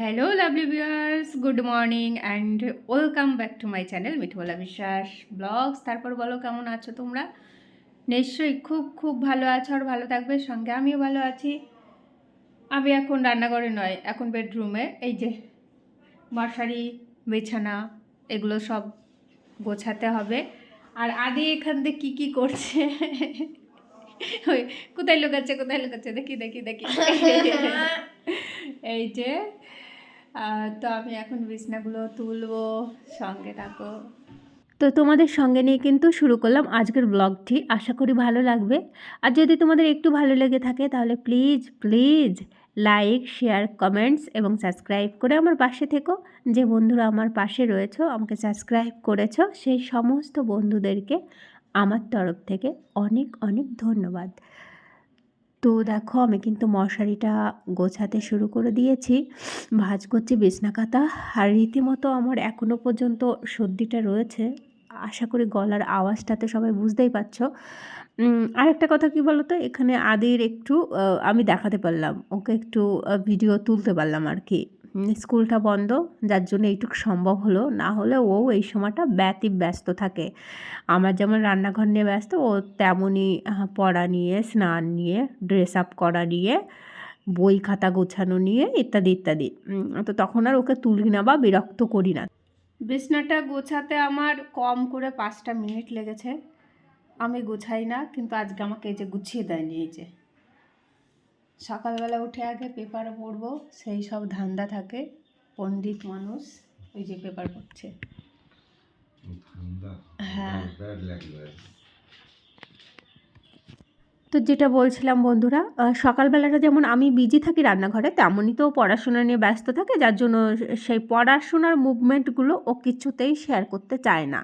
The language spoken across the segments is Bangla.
Hello lovely viewers, good morning and welcome back to my channel Mithula Biswas vlogs. তারপর বলো কেমন আছো তোমরা? নিশ্চয়ই খুব খুব ভালো আছো আর ভালো থাকবে, সঙ্গে আমিও ভালো আছি। আমি এখন রান্নাঘরে নয়, এখন বেডরুমে। এই যে মশারি, বিছানা এগুলো সব গোছাতে হবে। আর আদি এখান থেকে কী করছে ওই কোথায় লুকাচ্ছে দেখি দেখি দেখি এই যে তো আমি এখন বিছনাগুলো তুলবো, সঙ্গে থাকো। তো তোমাদের সঙ্গে নিয়ে কিন্তু শুরু করলাম আজকের ব্লগটি। আশা করি ভালো লাগবে। আর যদি তোমাদের একটু ভালো লেগে থাকে তাহলে please please like, share, comments এবং সাবস্ক্রাইব করে আমার পাশে থেকো। যে বন্ধুরা আমার পাশে রয়েছো, আমাকে সাবস্ক্রাইব করেছো, সেই সমস্ত বন্ধুদেরকে আমার তরফ থেকে অনেক অনেক ধন্যবাদ। তো দেখো আমি কিন্তু মশারিটা গোছাতে শুরু করে দিয়েছি, ভাঁজ করছি বিছনা কাঁথা। আর রীতিমতো আমার এখনও পর্যন্ত সর্দিটা রয়েছে। আশা করি গলার আওয়াজটাতে সবাই বুঝতেই পারছো। আরেকটা কথা কি বলো তো, এখানে আদির একটু আমি দেখাতে পারলাম, ওকে একটু ভিডিও তুলতে পারলাম আর কি। স্কুলটা বন্ধ, যার জন্য এইটুকু সম্ভব হলো, না হলে ও এই সময়টা ব্যস্ত থাকে। আমার যেমন রান্নাঘর নিয়ে ব্যস্ত, ও তেমনই পড়া নিয়ে, স্নান নিয়ে, ড্রেস আপ করা নিয়ে, বই খাতা গোছানো নিয়ে ইত্যাদি ইত্যাদি। তো তখন আর ওকে তুলি না বা বিরক্ত করি না। বিছনাটা গোছাতে আমার কম করে 5টা মিনিট লেগেছে। আমি গোছাই না, কিন্তু আজকে আমাকে এই যে গুছিয়ে দেয়নি। এই যে সকালবেলা উঠে আগে পেপার পড়বো, সেই সব ধান্দা থাকে। পণ্ডিত মানুষ, ওই যে পেপার পড়ছে। হ্যাঁ, তো যেটা বলছিলাম বন্ধুরা, সকালবেলাটা যেমন আমি বিজি থাকি রান্নাঘরে, তেমনই তো পড়াশোনা নিয়ে ব্যস্ত থাকে, যার জন্য সেই পড়াশোনার মুভমেন্টগুলো ও কিছুতেই শেয়ার করতে চায় না।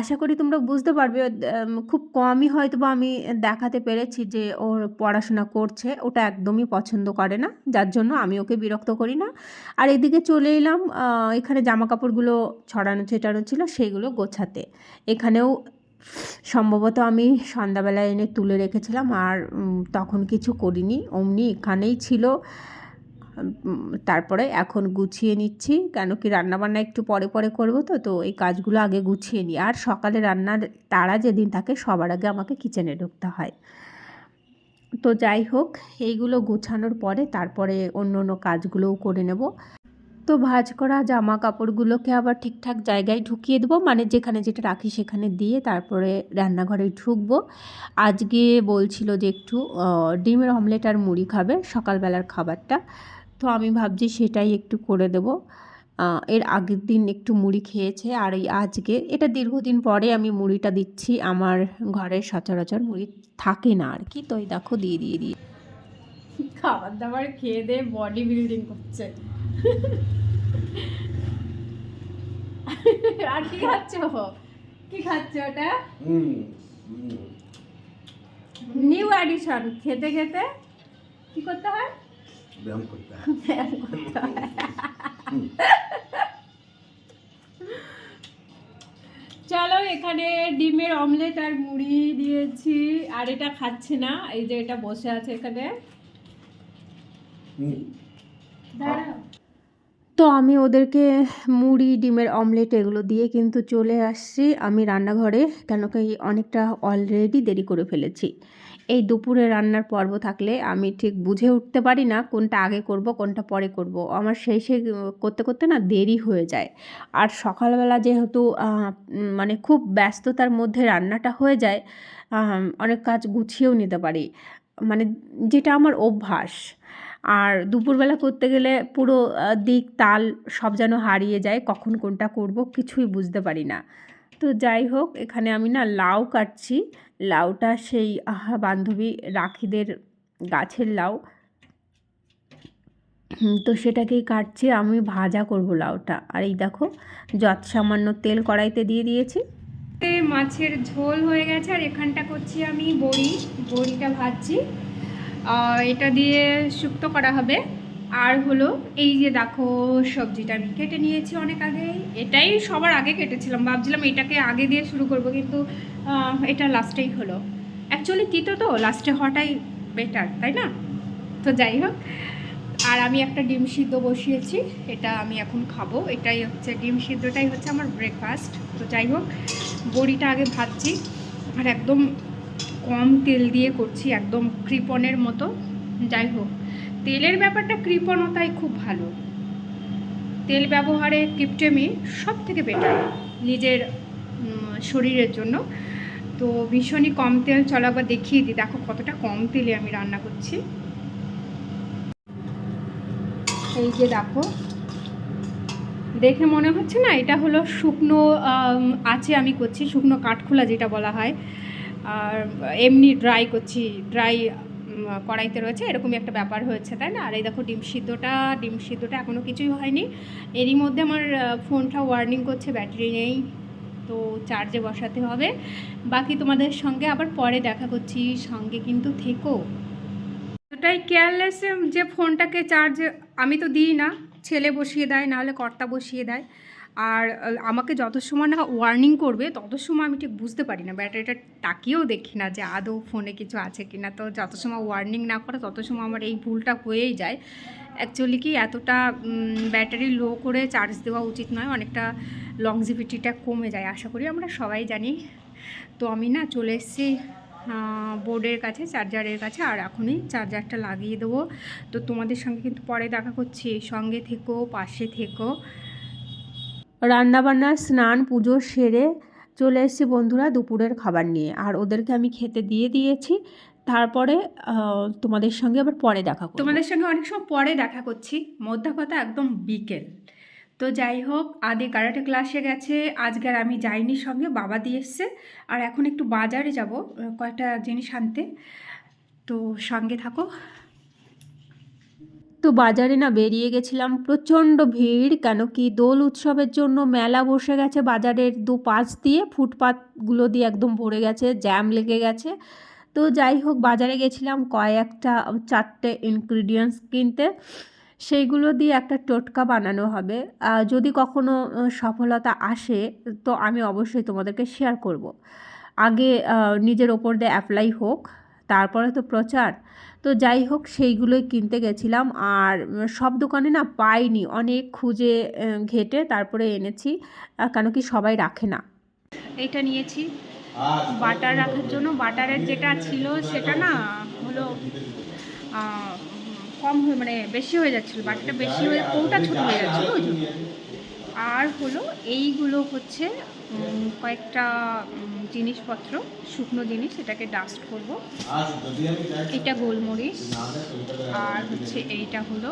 আশা করি তোমরা বুঝতে পারবে। খুব কমই হয়তো বা আমি দেখাতে পেরেছি যে ওর পড়াশোনা করছে, ওটা একদমই পছন্দ করে না, যার জন্য আমি ওকে বিরক্ত করি না। আর এদিকে চলে এলাম, এখানে জামা কাপড়গুলো ছড়ানো ছেটানো ছিল, সেইগুলো গোছাতে। এখানেও সম্ভবত আমি সন্ধ্যাবেলায় এনে তুলে রেখেছিলাম, আর তখন কিছু করিনি, অমনি এখানেই ছিল। তারপরে এখন গুছিয়ে নিচ্ছি, কেন কি রান্নাবান্না একটু পরে পরে করবো, তো এই কাজগুলো আগে গুছিয়ে নিই। আর সকালে রান্নার তাড়া যেদিন থাকে, সবার আগে আমাকে কিচেনে ঢুকতে হয়। তো যাই হোক, এইগুলো গোছানোর পরে তারপরে অন্য অন্য কাজগুলোও করে নেব। তো ভাঁজ করা জামা কাপড়গুলোকে আবার ঠিকঠাক জায়গায় ঢুকিয়ে দেবো, মানে যেখানে যেটা রাখি সেখানে দিয়ে তারপরে রান্নাঘরে ঢুকবো। আজকে বলছিল যে একটু ডিমের অমলেট আর মুড়ি খাবে, সকালবেলার খাবারটা। তো আমি ভাবছি সেটাই একটু করে দেব। এর আগের দিন একটু মুড়ি খেয়েছে, আর এই আজকে এটা দীর্ঘদিন পরে আমি মুড়িটা দিচ্ছি। আমার ঘরে সচরাচর মুড়ি থাকে না আর কি, তো এই দেখো দিয়ে খাবার দাবার খেয়ে দিয়ে বডি বিল্ডিং করছে। আর কি খাচ্ছ ওটা? New addition. খেতে খেতে কি করতে হয়? ব্যায়াম করতে হয়। চলো, এখানে ডিমের অমলেট আর মুড়ি দিয়েছি, আর এটা খাচ্ছে না, এই যে এটা বসে আছে এখানে। তো আমি ওদেরকে মুড়ি, ডিমের অমলেট এগুলো দিয়ে কিন্তু চলে আসছি আমি রান্নাঘরে, কেন কি অনেকটা অলরেডি দেরি করে ফেলেছি। এই দুপুরে রান্নার পর্ব থাকলে আমি ঠিক বুঝে উঠতে পারি না কোনটা আগে করব কোনটা পরে করব, আমার সেই করতে করতে না দেরি হয়ে যায়। আর সকালবেলা যেহেতু মানে খুব ব্যস্ততার মধ্যে রান্নাটা হয়ে যায়, অনেক কাজ গুছিয়েও নিতে পারি, মানে যেটা আমার অভ্যাস। আর দুপুরবেলা করতে গেলে পুরো দিক তাল সব যেন হারিয়ে যায়, কখন কোনটা করব কিছুই বুঝতে পারি না। তো যাই হোক, এখানে আমি না লাউ কাটছি। লাউটা সেই বান্ধবী রাখিদের গাছের লাউ, তো সেটাকেই কাটছি। আমি ভাজা করব লাউটা। আর এই দেখো যত সামান্য তেল কড়াইতে দিয়ে দিয়েছি। মাছের ঝোল হয়ে গেছে, আর এখানটা করছি আমি বড়িটা ভাজছি। এটা দিয়ে শুক্তো করা হবে। আর হলো এই যে দেখো সবজিটা আমি কেটে নিয়েছি অনেক আগে, এটাই সবার আগে কেটেছিলাম, ভাবছিলাম এটাকে আগে দিয়ে শুরু করব, কিন্তু এটা লাস্টেই হলো। অ্যাকচুয়ালি তিতো তো লাস্টে হওয়াটাই বেটার, তাই না? তো যাই হোক, আর আমি একটা ডিম সিদ্ধ বসিয়েছি, এটা আমি এখন খাবো। এটাই হচ্ছে ডিম সিদ্ধটাই হচ্ছে আমার ব্রেকফাস্ট। তো যাই হোক, বড়িটা আগে ভাজছি, আর একদম কম তেল দিয়ে করছি, একদম কৃপণের মতো। যাই হোক, তেলের ব্যাপারটা কৃপণতাই খুব ভালো। তেল ব্যবহারে কিপটেমি সব থেকে বেটার নিজের শরীরের জন্য। তো ভীষণই কম তেল, চলো আবার দেখিয়ে দিই, দেখো কতটা কম তেলে আমি রান্না করছি। এই যে দেখো, দেখে মনে হচ্ছে না এটা হলো শুকনো আছে আমি করছি, শুকনো কাঠখোলা যেটা বলা হয়, আর এমনি ড্রাই করছি, ড্রাই কড়াইতে রয়েছে, এরকমই একটা ব্যাপার হয়েছে, তাই না? আর এই দেখো ডিম সিদ্ধটা এখনও কিছুই হয়নি। এরই মধ্যে আমার ফোনটা ওয়ার্নিং করছে ব্যাটারি নেই, তো চার্জে বসাতে হবে। বাকি তোমাদের সঙ্গে আবার পরে দেখা করছি, সঙ্গে কিন্তু থেকো। এতটাই কেয়ারলেস যে ফোনটাকে চার্জ আমি তো দিই না, ছেলে বসিয়ে দেয়, নাহলে কর্তা বসিয়ে দেয়। আর আমাকে যত সময় না ওয়ার্নিং করবে তত সময় আমি ঠিক বুঝতে পারি না, ব্যাটারিটা তাকিয়েও দেখি না যে আদৌ ফোনে কিছু আছে কি না। তো যত সময় ওয়ার্নিং না করে তত সময় আমার এই ভুলটা হয়েই যায়। অ্যাকচুয়ালি কি, এতটা ব্যাটারি লো করে চার্জ দেওয়া উচিত নয়, অনেকটা লংজিভিটিটা কমে যায়, আশা করি আমরা সবাই জানি। তো আমি না চলে এসেছি বোর্ডের কাছে, চার্জারের কাছে, আর এখনই চার্জারটা লাগিয়ে দেবো। তো তোমাদের সঙ্গে কিন্তু পরে দেখা করছি, সঙ্গে থেকো, পাশে থেকো। রান্নাবান্না, স্নান, পুজো সেরে চলে এসেছি বন্ধুরা দুপুরের খাবার নিয়ে, আর ওদেরকে আমি খেতে দিয়ে দিয়েছি। তারপরে তোমাদের সঙ্গে আবার পরে দেখা করব। তোমাদের সঙ্গে অনেক সময় পরে দেখা করছি, মোদ্দা কথা একদম বিকেল। তো যাই হোক, আদি কারাটে ক্লাসে গেছে, আজকে আর আমি যাইনি, সঙ্গে বাবা দিয়ে এসছে। আর এখন একটু বাজারে যাব কয়েকটা জিনিস আনতে, তো সঙ্গে থাকো। তো বাজারে না বেরিয়ে গেছিলাম, প্রচণ্ড ভিড়, কেন কি দোল উৎসবের জন্য মেলা বসে গেছে বাজারের দুপাশ দিয়ে, ফুটপাতগুলো দিয়ে একদম ভরে গেছে, জ্যাম লেগে গেছে। তো যাই হোক, বাজারে গেছিলাম কয়েকটা 4টে ইনগ্রিডিয়েন্টস কিনতে, সেইগুলো দিয়ে একটা টোটকা বানানো হবে। যদি কখনো সফলতা আসে তো আমি অবশ্যই তোমাদেরকে শেয়ার করব। আগে নিজের ওপর দিয়ে অ্যাপ্লাই হোক, তারপরে তো প্রচার। তো যাই হোক, সেইগুলোই কিনতে গেছিলাম, আর সব দোকানে না পাইনি, অনেক খুঁজে ঘেটে তারপরে এনেছি, কেন কি সবাই রাখে না। এইটা নিয়েছি বাটার রাখার জন্য। বাটারের যেটা ছিল সেটা না হলো কম হয়ে, মানে বেশি হয়ে যাচ্ছিলো, বাটারটা বেশি হয়ে কৌটা ছোটো হয়ে যাচ্ছিলো ওই জন্য। আর হলো এইগুলো হচ্ছে কয়েকটা জিনিসপত্র, শুকনো জিনিস, এটাকে ডাস্ট করব। এটা গোলমরিচ, আর হচ্ছে এইটা হলো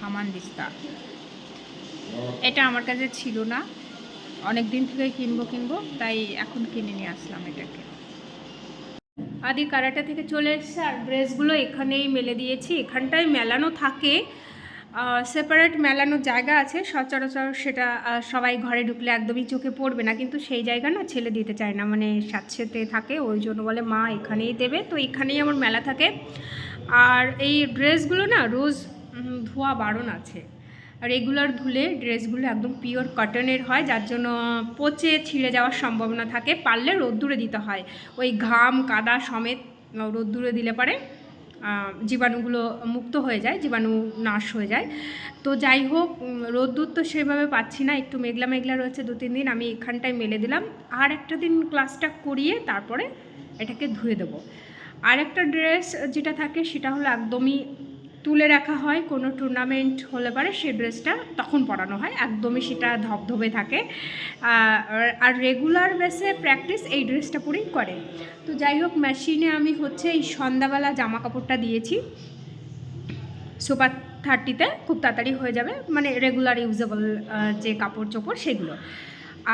হামানদিস্তা। এটা আমার কাছে ছিল না, অনেক দিন থেকে কিনবো, তাই এখন কিনে নিয়ে আসলাম এটাকে। আদি কারাটা থেকে চলে এসছে, আর ড্রেসগুলো এখানেই মেলে দিয়েছি, এখানটায় মেলানো থাকে, সেপারেট মেলানোর জায়গা আছে সচরাচর, সেটা সবাই ঘরে ঢুকলে একদমই চোখে পড়বে না, কিন্তু সেই জায়গা না ছেলে দিতে চায় না, মানে স্যাঁতসেঁতে থাকে, ওই জন্য বলে মা এখানেই দেবে। তো এখানেই আমার মেলা থাকে। আর এই ড্রেসগুলো না রোজ ধোয়া বারণ আছে, রেগুলার ধুলে ড্রেসগুলো একদম পিওর কটনের হয়, যার জন্য পচে ছিঁড়ে যাওয়ার সম্ভাবনা থাকে। পারলে রোদ্দুরে দিতে হয়, ওই ঘাম কাদা সমেত রোদ্দুরে দিলে পারে জীবাণুগুলো মুক্ত হয়ে যায়, জীবাণু নাশ হয়ে যায়। তো যাই হোক, রোদ্দুর তো সেভাবে পাচ্ছি না, একটু মেঘলা মেঘলা রয়েছে 2-3 দিন, আমি এখানটায় মেলে দিলাম। আর একটা দিন ক্লাসটা করিয়ে তারপরে এটাকে ধুয়ে দেবো। আর একটা ড্রেস যেটা থাকে সেটা হলো একদমই তুলে রাখা হয়, কোনো টুর্নামেন্ট হলে পারে সেই ড্রেসটা তখন পরানো হয়, একদমই সেটা ধবধবে থাকে। আর রেগুলার বেসে প্র্যাকটিস এই ড্রেসটা পরেই করে। তো যাই হোক, মেশিনে আমি হচ্ছে এই সন্ধ্যাবেলা জামা কাপড়টা দিয়েছি, সুপার 30-তে খুব তাড়াতাড়ি হয়ে যাবে, মানে রেগুলার ইউজেবল যে কাপড় চোপড় সেগুলো।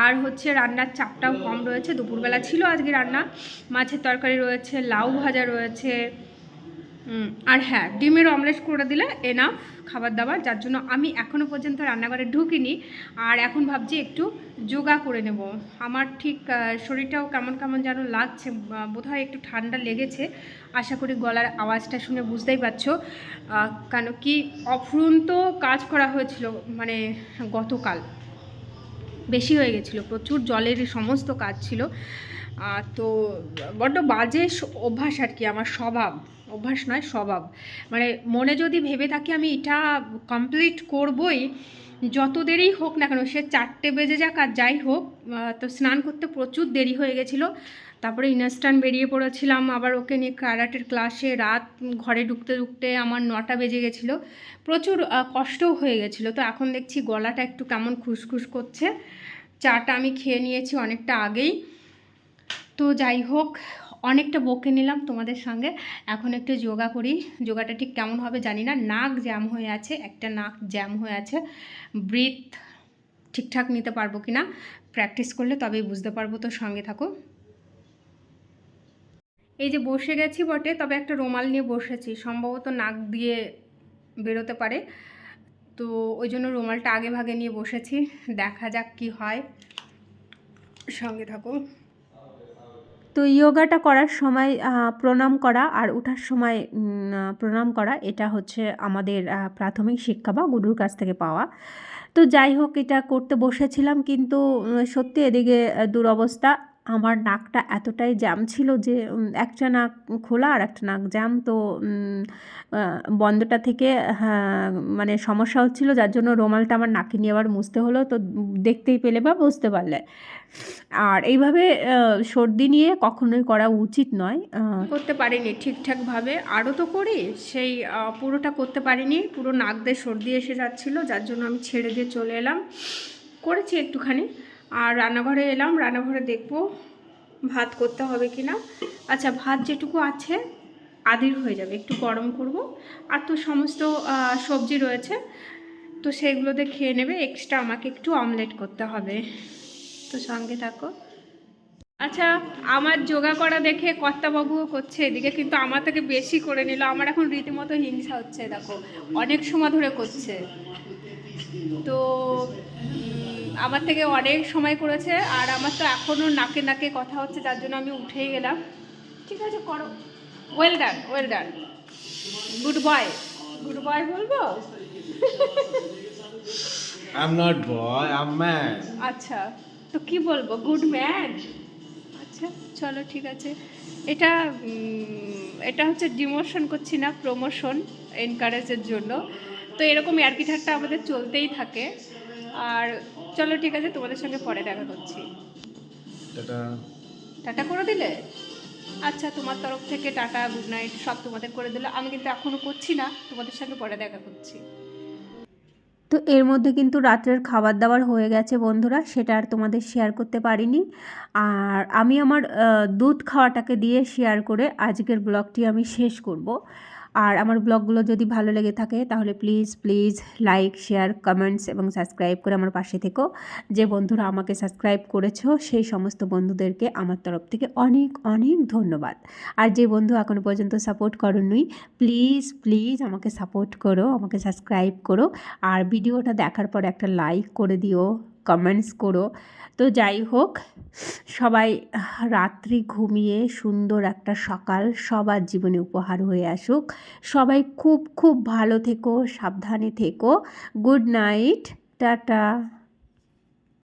আর হচ্ছে রান্নার চাপটাও কম রয়েছে, দুপুরবেলা ছিল আজকে রান্না, মাছের তরকারি রয়েছে, লাউ ভাজা রয়েছে, আর হ্যাঁ, ডিমের অমলেট করে দিলে এনাফ খাবার দাবার, যার জন্য আমি এখনও পর্যন্ত রান্নাঘরে ঢুকিনি। আর এখন ভাবছি একটু যোগা করে নেব, আমার ঠিক শরীরটাও কেমন কেমন যেন লাগছে, বোধহয় একটু ঠান্ডা লেগেছে, আশা করি গলার আওয়াজটা শুনে বুঝতেই পারছো। কেন কি অফুরন্ত কাজ করা হয়েছিল, মানে গতকাল বেশি হয়ে গেছিলো, প্রচুর জলের সমস্ত কাজ ছিল। তো বড্ড বাজে অভ্যাস আর কি, আমার স্বভাব অভ্যাস নয়, স্বভাব। মানে মনে যদি ভেবে থাকি আমি এটা কমপ্লিট করবই, যত দেরি হোক না কেন, সে 4টে বেজে যাক আর যাই হোক। তো স্নান করতে প্রচুর দেরি হয়ে গেছিলো, তারপরে ইনস্ট্যান্ট বেরিয়ে পড়েছিলাম আবার ওকে নিয়ে ক্যারাটের ক্লাসে। রাত ঘরে ঢুকতে ঢুকতে আমার 9টা বেজে গেছিলো, প্রচুর কষ্টও হয়ে গেছিলো। তো এখন দেখছি গলাটা একটু কেমন খুসখুস করছে। চাটা আমি খেয়ে নিয়েছি অনেকটা আগেই। তো যাই হোক, অনেকটা বকে নিলাম তোমাদের সঙ্গে, এখন একটু যোগা করি। যোগাটা ঠিক কেমন হবে জানি না, নাক জ্যাম হয়ে আছে, একটা নাক জ্যাম হয়ে আছে, ব্রিথ ঠিকঠাক নিতে পারবো কি না, প্র্যাকটিস করলে তবেই বুঝতে পারবো। তো সঙ্গে থাকো। এই যে বসে গেছি বটে, তবে একটা রুমাল নিয়ে বসেছি, সম্ভবত নাক দিয়ে বেরোতে পারে, তো ওই জন্য রুমালটা আগে ভাগে নিয়ে বসেছি। দেখা যাক কি হয়, সঙ্গে থাকো। তো ইয়োগাটা করার সময় প্রণাম করা আর ওঠার সময় প্রণাম করা, এটা হচ্ছে আমাদের প্রাথমিক শিক্ষা বা গুরুর কাছ থেকে পাওয়া। তো যাই হোক, এটা করতে বসেছিলাম, কিন্তু সত্যি এদিকে দুরবস্থা। আমার নাকটা এতটাই জ্যাম ছিল যে একটা নাক খোলা আর একটা নাক জ্যাম, তো বন্ধটা থেকে হ্যাঁ মানে সমস্যা হচ্ছিলো, যার জন্য রুমালটা আমার নাকে নিয়ে আবার মুছতে হলো। তো দেখতেই পেলে বা বুঝতে পারলে। আর এইভাবে সর্দি নিয়ে কখনোই করা উচিত নয়। করতে পারিনি ঠিকঠাকভাবে, আরও তো করি, সেই পুরোটা করতে পারিনি, পুরো নাক দিয়ে সর্দি এসে যাচ্ছিলো, যার জন্য আমি ছেড়ে দিয়ে চলে এলাম। করেছি একটুখানি, আর রান্নাঘরে এলাম, রান্নাঘরে দেখবো ভাত করতে হবে কি না। আচ্ছা, ভাত যেটুকু আছে আদির হয়ে যাবে, একটু গরম করব, আর তো সমস্ত সবজি রয়েছে, তো সেগুলোতে খেয়ে নেবে। এক্সট্রা আমাকে একটু অমলেট করতে হবে, তো সঙ্গে থাকো। আচ্ছা, আমার যোগা করা দেখে কর্তাবাবুও করছে এদিকে, কিন্তু আমার থেকে বেশি করে নিল। আমার এখন রীতিমতো হিংসা হচ্ছে, দেখো অনেক সময় ধরে করছে, তো আমার থেকে অনেক সময় করেছে, আর আমার তো এখনও নাকে নাকে কথা হচ্ছে, যার জন্য আমি উঠেই গেলাম। ঠিক আছে, করো, well done, well done, good boy, good boy বলবো। I'm not boy, I'm man. আচ্ছা, তো কি বলবো, গুড ম্যান। আচ্ছা চলো, ঠিক আছে। এটা এটা হচ্ছে ডিমোশন করছি না, প্রমোশন, এনকারেজের জন্য। তো এরকম ইয়ার্কি ঠাট্টা আমাদের চলতেই থাকে। আর চলো ঠিক আছে, তোমাদের সঙ্গে পরে দেখা করছি। টাটা। টাটা করে দিলে? আচ্ছা, তোমার তরফ থেকে টাটা, গুড নাইট সব তোমাদের করে দিলে, আমি কিন্তু এখনও করছি না, তোমাদের সঙ্গে পরে দেখা করছি। তো এর মধ্যে কিন্তু রাত্রের খাবার দাবার হয়ে গেছে বন্ধুরা, সেটা আর তোমাদের শেয়ার করতে পারিনি। আর আমি আমার দুধ খাওয়াটাকে দিয়ে শেয়ার করে আজকের ব্লগটি আমি শেষ করব। আর আমার ব্লগগুলো যদি ভালো লেগে থাকে তাহলে please please like, share, comments এবং সাবস্ক্রাইব করে আমার পাশে থেকো। যে বন্ধুরা আমাকে সাবস্ক্রাইব করেছো সেই সমস্ত বন্ধুদেরকে আমার তরফ থেকে অনেক অনেক ধন্যবাদ। আর যে বন্ধু এখনও পর্যন্ত সাপোর্ট করোনি, প্লিজ প্লিজ আমাকে সাপোর্ট করো, আমাকে সাবস্ক্রাইব করো, আর ভিডিওটা দেখার পর একটা লাইক করে দিও, কমেন্টস করো। তো যাই হোক, সবাই রাত্রি ঘুমিয়ে সুন্দর একটা সকাল সবার জীবনে উপহার হয়ে আসুক। সবাই খুব খুব ভালো থেকো, সাবধানে থেকো। Good night, tata.